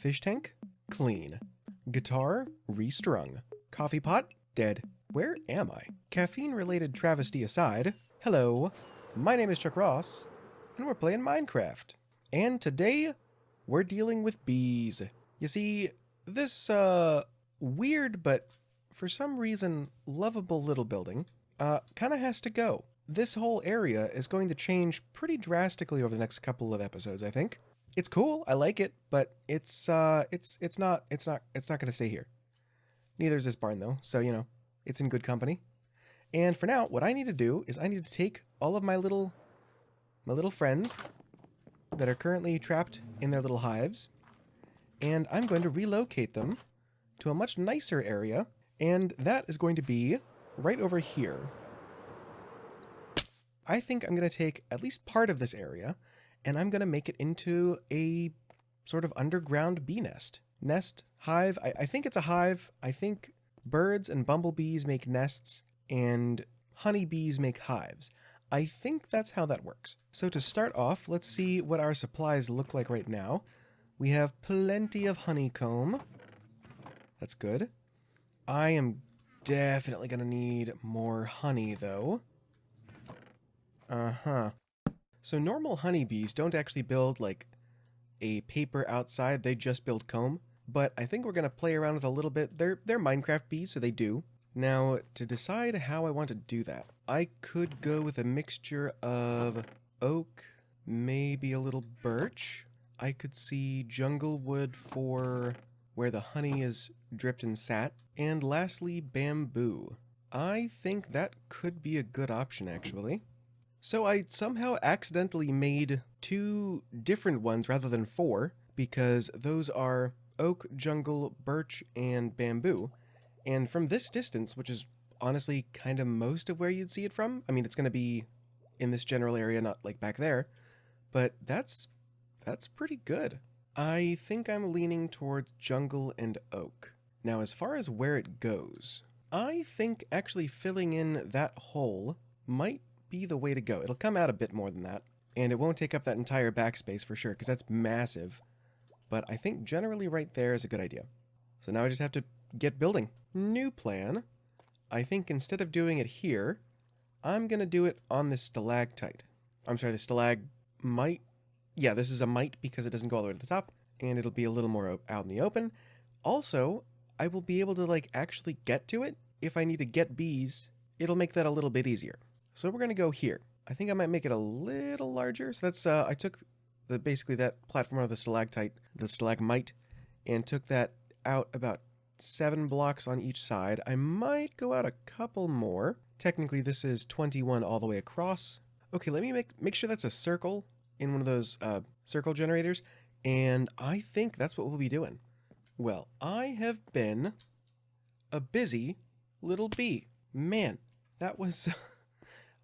Fish tank? Clean. Guitar? Restrung. Coffee pot? Dead. Where am I? Caffeine-related travesty aside, hello, my name is Chuck Ross, and we're playing Minecraft. And today, we're dealing with bees. You see, this, weird but for some reason lovable little building, kinda has to go. This whole area is going to change pretty drastically over the next couple of episodes, I think. It's cool, I like it, but it's not gonna stay here. Neither is this barn though, so you know, it's in good company. And for now, what I need to do is I need to take all of my little friends that are currently trapped in their little hives, and I'm going to relocate them to a much nicer area, and that is going to be right over here. I think I'm going to take at least part of this area, and I'm going to make it into a sort of underground bee nest. Nest, hive, I think it's a hive. I think birds and bumblebees make nests, and honeybees make hives. I think that's how that works. So to start off, let's see what our supplies look like right now. We have plenty of honeycomb. That's good. I am definitely going to need more honey, though. Uh-huh. So normal honeybees don't actually build, like, a paper outside. They just build comb. But I think we're going to play around with a little bit. They're Minecraft bees, so they do. Now, to decide how I want to do that, I could go with a mixture of oak, maybe a little birch. I could see jungle wood for where the honey is dripped and sat. And lastly, bamboo. I think that could be a good option, actually. So I somehow accidentally made 2 different ones rather than 4, because those are oak, jungle, birch, and bamboo. And from this distance, which is honestly kind of most of where you'd see it from, I mean, it's going to be in this general area, not like back there, but that's pretty good. I think I'm leaning towards jungle and oak. Now, as far as where it goes, I think actually filling in that hole might be the way to go. It'll come out a bit more than that, and it won't take up that entire backspace for sure, because that's massive. But I think generally right there is a good idea. So now I just have to get building. New plan. I think instead of doing it here, I'm going to do it on this stalactite. I'm sorry, the stalagmite. Yeah, this is a mite because it doesn't go all the way to the top, and it'll be a little more out in the open. Also, I will be able to like actually get to it. If I need to get bees, it'll make that a little bit easier. So we're going to go here. I think I might make it a little larger. So that's, I took basically that platform of the stalagmite, and took that out about 7 blocks on each side. I might go out a couple more. Technically, this is 21 all the way across. Okay, let me make sure that's a circle in one of those circle generators, and I think that's what we'll be doing. Well, I have been a busy little bee. Man, that was...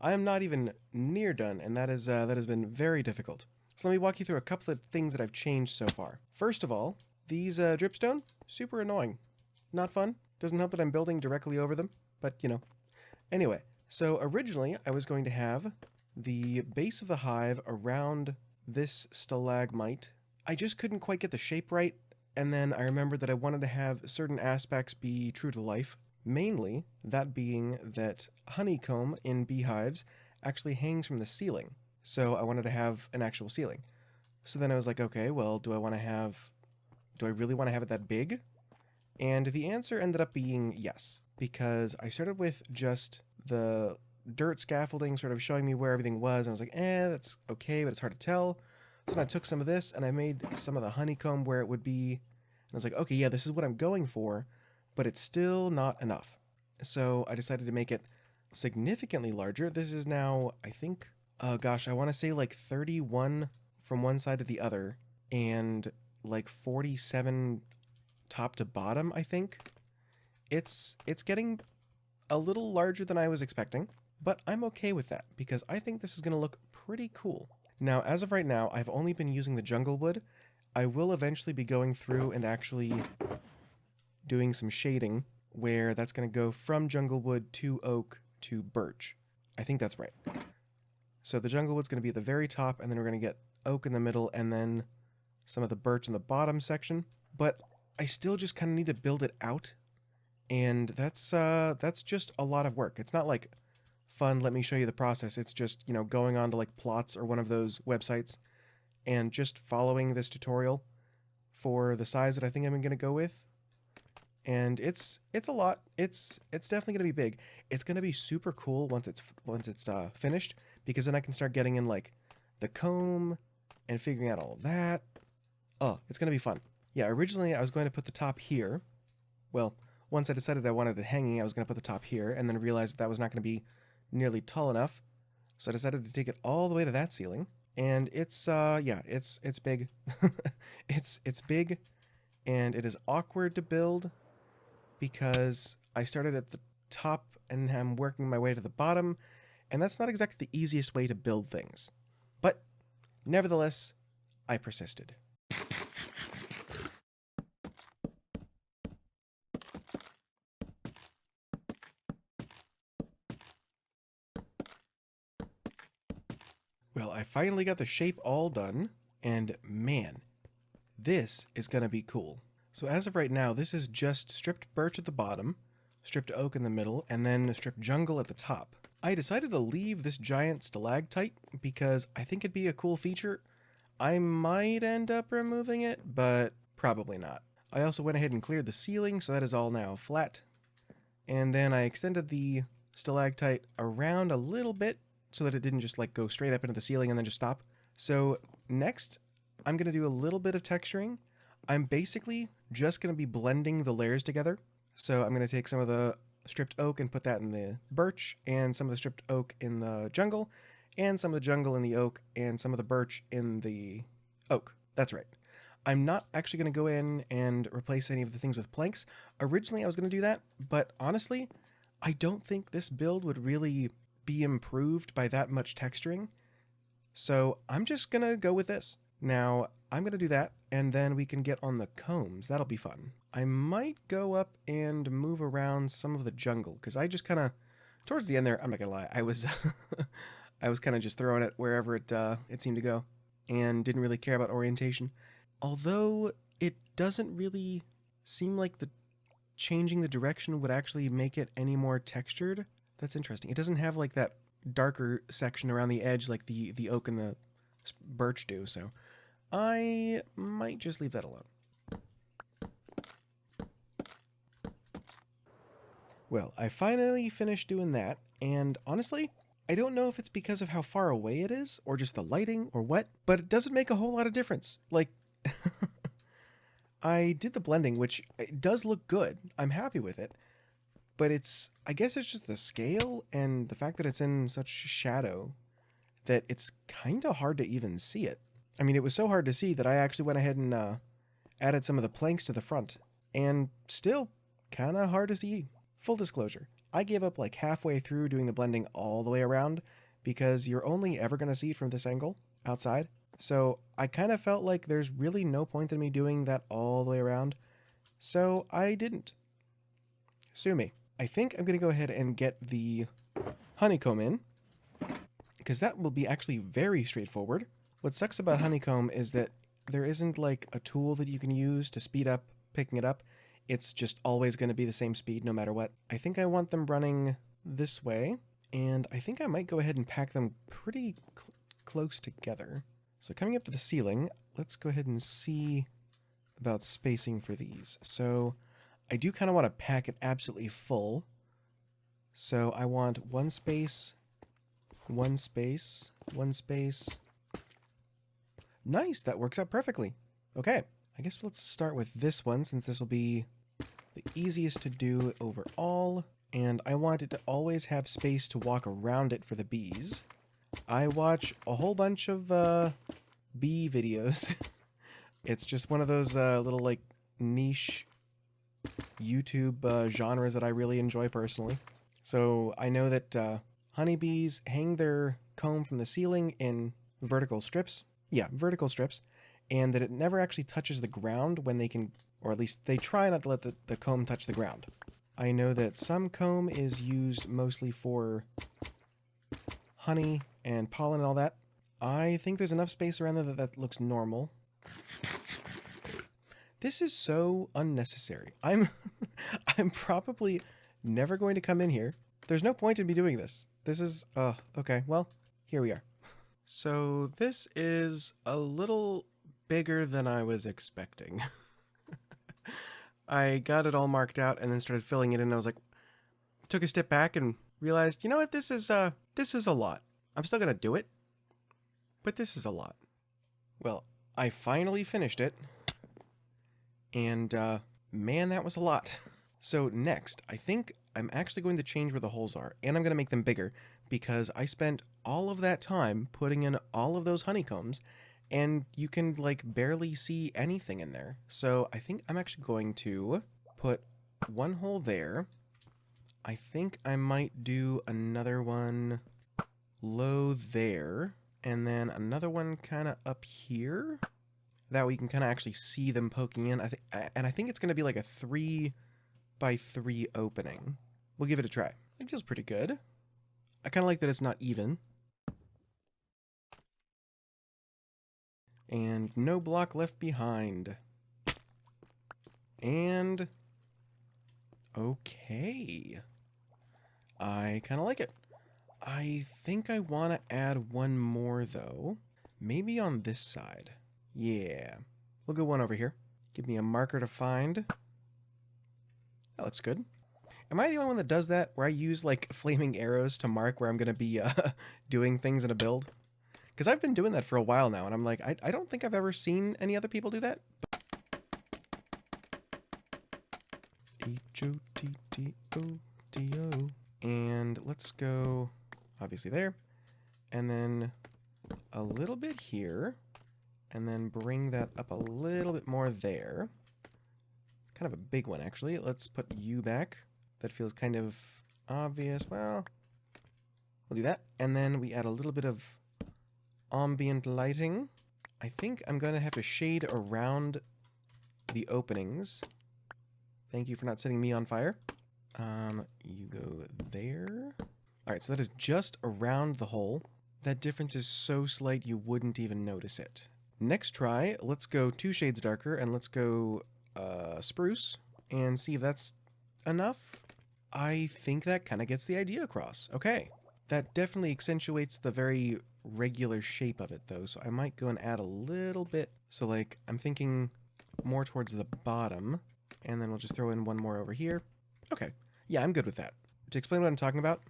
I am not even near done, and that has been very difficult. So let me walk you through a couple of things that I've changed so far. First of all, these dripstone, super annoying. Not fun. Doesn't help that I'm building directly over them, but you know. Anyway, so originally I was going to have the base of the hive around this stalagmite. I just couldn't quite get the shape right, and then I remembered that I wanted to have certain aspects be true to life. Mainly, that being that honeycomb in beehives actually hangs from the ceiling. So I wanted to have an actual ceiling. So then I was like, okay, well, do I really want to have it that big? And the answer ended up being yes, because I started with just the dirt scaffolding sort of showing me where everything was, and I was like, that's okay, but it's hard to tell. So then I took some of this, and I made some of the honeycomb where it would be, and I was like, okay, yeah, this is what I'm going for, but it's still not enough. So I decided to make it significantly larger. This is now, I think, I want to say like 31 from one side to the other, and like 47 top to bottom, I think. It's getting a little larger than I was expecting, but I'm okay with that, because I think this is going to look pretty cool. Now, as of right now, I've only been using the jungle wood. I will eventually be going through and actually doing some shading, where that's going to go from jungle wood to oak to birch. I think that's right. So the jungle wood's going to be at the very top, and then we're going to get oak in the middle, and then some of the birch in the bottom section. but I still just kind of need to build it out, and that's just a lot of work. It's not like fun, let me show you the process. It's just, you know, going on to like Plots or one of those websites and just following this tutorial for the size that I think I'm going to go with. And it's a lot. It's definitely going to be big. It's going to be super cool once it's finished, because then I can start getting in like the comb and figuring out all of that. Oh, it's going to be fun. Yeah, originally I was going to put the top here. Well, once I decided I wanted it hanging, I was going to put the top here, and then realized that was not going to be nearly tall enough. So I decided to take it all the way to that ceiling. And it's yeah, it's big. It's big, and it is awkward to build because I started at the top and I'm working my way to the bottom, and that's not exactly the easiest way to build things. But nevertheless, I persisted. Well, I finally got the shape all done, and man, this is gonna be cool. So as of right now, this is just stripped birch at the bottom, stripped oak in the middle, and then stripped jungle at the top. I decided to leave this giant stalactite because I think it'd be a cool feature. I might end up removing it, but probably not. I also went ahead and cleared the ceiling, so that is all now flat. And then I extended the stalactite around a little bit so that it didn't just like go straight up into the ceiling and then just stop. So next, I'm going to do a little bit of texturing. I'm basically just going to be blending the layers together. So I'm going to take some of the stripped oak and put that in the birch, and some of the stripped oak in the jungle, and some of the jungle in the oak, and some of the birch in the oak. That's right. I'm not actually going to go in and replace any of the things with planks. Originally I was going to do that, but honestly, I don't think this build would really be improved by that much texturing. So I'm just going to go with this. Now, I'm going to do that, and then we can get on the combs. That'll be fun. I might go up and move around some of the jungle, because I just kind of, towards the end there, I'm not going to lie, I was I was kind of just throwing it wherever it seemed to go, and didn't really care about orientation. Although it doesn't really seem like the changing the direction would actually make it any more textured. That's interesting. It doesn't have like that darker section around the edge like the oak and the birch do, so I might just leave that alone. Well, I finally finished doing that, and honestly, I don't know if it's because of how far away it is, or just the lighting, or what, but it doesn't make a whole lot of difference. Like, I did the blending, which it does look good. I'm happy with it. But I guess it's just the scale and the fact that it's in such shadow that it's kind of hard to even see it. I mean, it was so hard to see that I actually went ahead and added some of the planks to the front. And still, kind of hard to see. Full disclosure, I gave up like halfway through doing the blending all the way around because you're only ever going to see it from this angle outside. So I kind of felt like there's really no point in me doing that all the way around. So I didn't. Sue me. I think I'm going to go ahead and get the honeycomb in, because that will be actually very straightforward. What sucks about honeycomb is that there isn't like a tool that you can use to speed up picking it up. It's just always going to be the same speed no matter what. I think I want them running this way, and I think I might go ahead and pack them pretty close together. So coming up to the ceiling, let's go ahead and see about spacing for these. So I do kind of want to pack it absolutely full. So I want one space, one space, one space. Nice, that works out perfectly. Okay, I guess let's start with this one, since this will be the easiest to do overall. And I want it to always have space to walk around it for the bees. I watch a whole bunch of bee videos. It's just one of those little like niche YouTube genres that I really enjoy personally. So I know that honeybees hang their comb from the ceiling in vertical strips. Yeah, vertical strips. And that it never actually touches the ground when they can, or at least they try not to let the comb touch the ground. I know that some comb is used mostly for honey and pollen and all that. I think there's enough space around there that looks normal. This is so unnecessary. I'm I'm probably never going to come in here. There's no point in me doing this. This is okay. Well, here we are. So this is a little bigger than I was expecting. I got it all marked out and then started filling it in. And I was like, took a step back and realized, you know what, this is a lot. I'm still gonna do it, but this is a lot. Well, I finally finished it, and man, that was a lot. So next, I think I'm actually going to change where the holes are, and I'm gonna make them bigger because I spent all of that time putting in all of those honeycombs, and you can like barely see anything in there. So I think I'm actually going to put one hole there. I think I might do another one low there, and then another one kind of up here. That way you can kind of actually see them poking in. I think it's going to be like a 3x3 opening. We'll give it a try. It feels pretty good. I kind of like that it's not even. And no block left behind. And okay. I kind of like it. I think I want to add one more though. Maybe on this side. Yeah. We'll go one over here. Give me a marker to find. That looks good. Am I the only one that does that, where I use like flaming arrows to mark where I'm going to be doing things in a build? Because I've been doing that for a while now, and I'm like, I don't think I've ever seen any other people do that. H-O-T-T-O-D-O. And let's go, obviously there, and then a little bit here, and then bring that up a little bit more there. Kind of a big one, actually. Let's put you back. That feels kind of obvious. Well, we'll do that. And then we add a little bit of ambient lighting. I think I'm going to have to shade around the openings. Thank you for not setting me on fire. You go there. All right, so that is just around the hole. That difference is so slight you wouldn't even notice it. Next try, let's go 2 shades darker, and let's go spruce, and see if that's enough. I think that kind of gets the idea across. Okay. That definitely accentuates the very regular shape of it, though, so I might go and add a little bit. So, like, I'm thinking more towards the bottom, and then we'll just throw in one more over here. Okay. Yeah, I'm good with that. To explain what I'm talking about,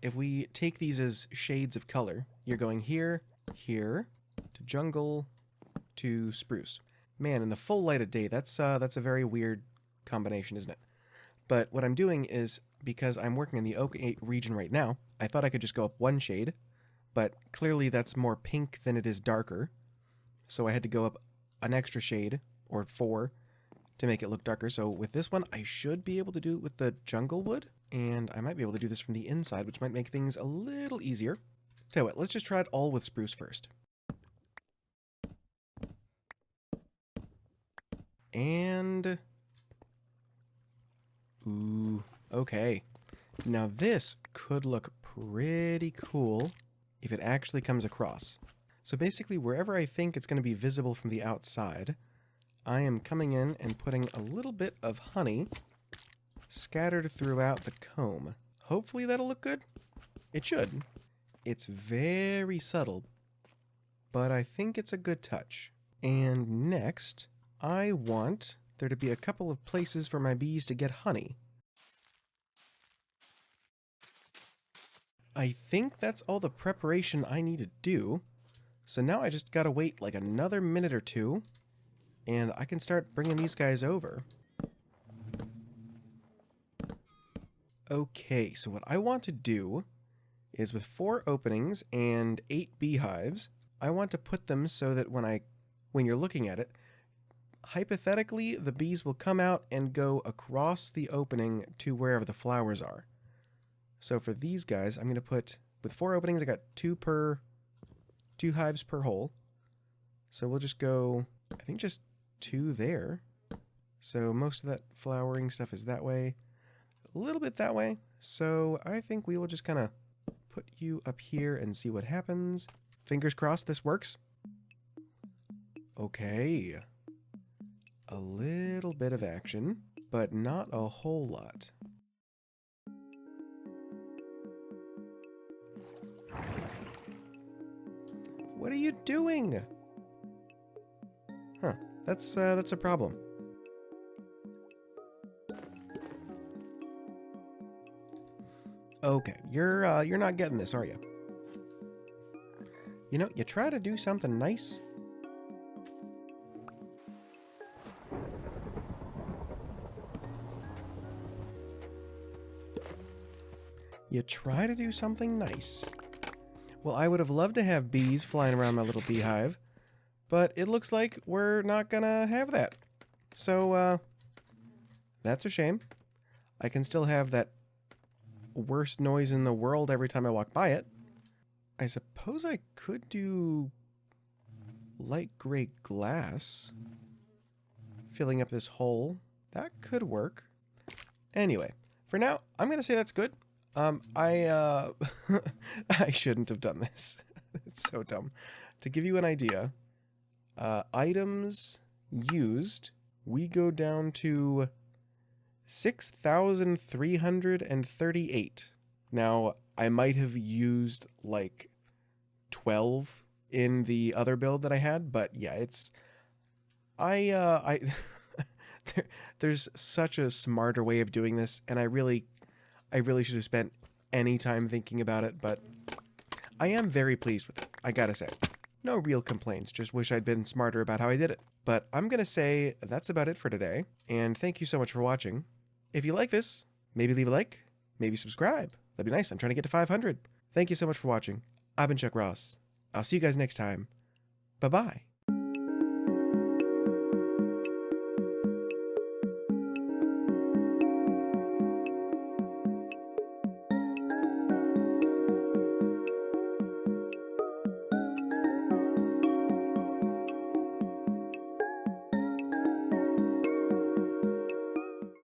if we take these as shades of color, you're going here, here, to jungle, to spruce. Man, in the full light of day, that's a very weird combination, isn't it? But what I'm doing is, because I'm working in the oak region right now, I thought I could just go up 1 shade, but clearly that's more pink than it is darker. So I had to go up an extra shade, or 4, to make it look darker. So with this one, I should be able to do it with the jungle wood, and I might be able to do this from the inside, which might make things a little easier. Tell you what, let's just try it all with spruce first. And ooh, okay. Now this could look pretty cool if it actually comes across. So basically, wherever I think it's going to be visible from the outside, I am coming in and putting a little bit of honey scattered throughout the comb. Hopefully that'll look good. It should. It's very subtle, but I think it's a good touch. And next, I want there to be a couple of places for my bees to get honey. I think that's all the preparation I need to do. So now I just gotta wait like another minute or 2, and I can start bringing these guys over. Okay, so what I want to do is, with 4 openings and 8 beehives, I want to put them so that when you're looking at it, hypothetically, the bees will come out and go across the opening to wherever the flowers are. So for these guys, I'm going to put, with 4 openings, I got 2 hives per hole. So we'll just go, I think just 2 there. So most of that flowering stuff is that way. A little bit that way. So I think we will just kind of put you up here and see what happens. Fingers crossed this works. Okay. a little bit of action, but not a whole lot. What are you doing? Huh, that's a problem. Okay, you're not getting this, are you? You know, you try to do something nice. You try to do something nice. Well, I would have loved to have bees flying around my little beehive, but it looks like we're not gonna have that. So, that's a shame. I can still have that worst noise in the world every time I walk by it. I suppose I could do light gray glass, filling up this hole. That could work. Anyway, for now, I'm gonna say that's good. I shouldn't have done this. It's so dumb. To give you an idea, items used, we go down to 6,338. Now, I might have used like 12 in the other build that I had, but yeah, it's there's such a smarter way of doing this, and I really should have spent any time thinking about it, but I am very pleased with it, I gotta say. No real complaints, just wish I'd been smarter about how I did it. But I'm gonna say that's about it for today, and thank you so much for watching. If you like this, maybe leave a like, maybe subscribe. That'd be nice, I'm trying to get to 500. Thank you so much for watching. I've been Chuck Ross. I'll see you guys next time. Bye-bye.